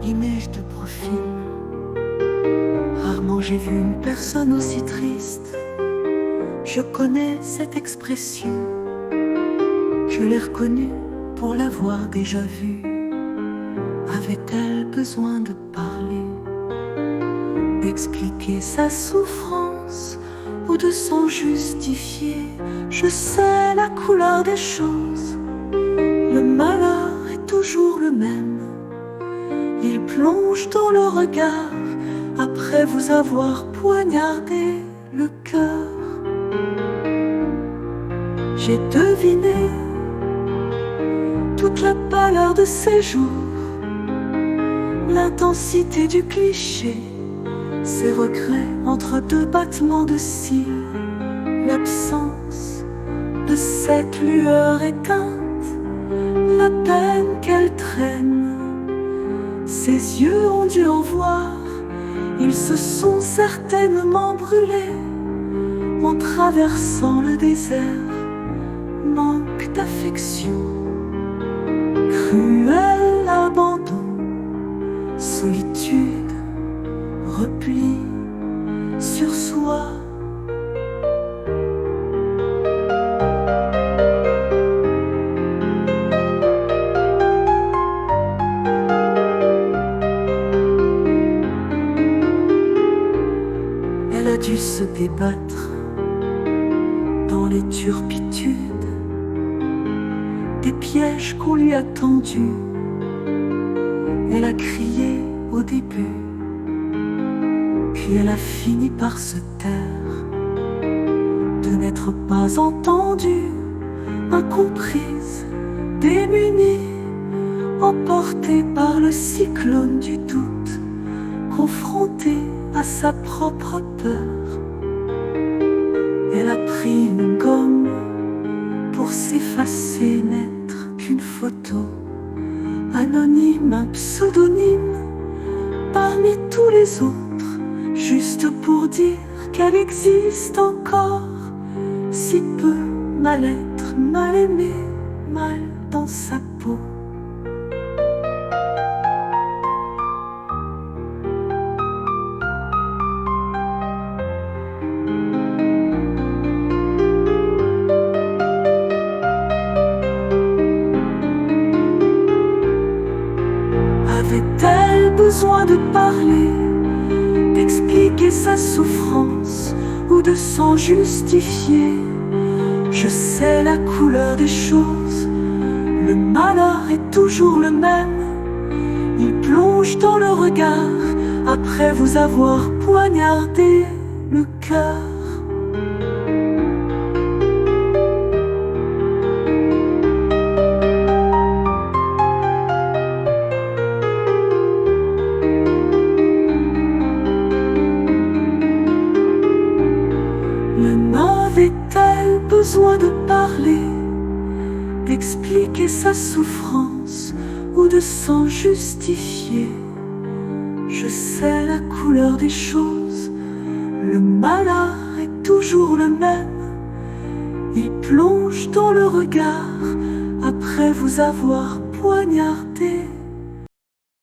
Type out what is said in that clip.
image de profil. Rarement j'ai vu une personne aussi triste. Je connais cette expression, je l'ai reconnue pour l'avoir déjà vue. Avait-elle besoin de parler, d'expliquer sa souffrance ou de s'en justifier? Je sais la couleur des choses, le malheur est toujours le même. Il plonge dans le regard après vous avoir poignardé le cœur. J'ai deviné toute la pâleur de ses jours, l'intensité du cliché, ses regrets entre deux battements de cils, l'absence de cette lueur éteinte, la peine qu'elle traîne. Ses yeux ont dû en voir, ils se sont certainement brûlés en traversant le désert. Manque d'affection, cruel abandon, solitude, repli sur soi. Elle a dû se débattre dans les turpitudes des pièges qu'on lui a tendus. Elle a crié au début, puis elle a fini par se taire, de n'être pas entendue, incomprise, démunie, emportée par le cyclone du doute, confrontée à sa propre peur. Elle a pris une gomme pour s'effacer, n'être qu'une photo, anonyme, un pseudonyme parmi tous les autres, juste pour dire qu'elle existe encore. Si peu, mal-être, mal aimé, mal dans sa peau. Avait-elle besoin de parler, d'expliquer sa souffrance ou de s'en justifier? Je sais la couleur des choses, le malheur est toujours le même. Il plonge dans le regard après vous avoir poignardé le cœur. Avait-elle besoin de parler, d'expliquer sa souffrance ou de s'en justifier? Je sais la couleur des choses, le malheur est toujours le même. Il plonge dans le regard après vous avoir poignardé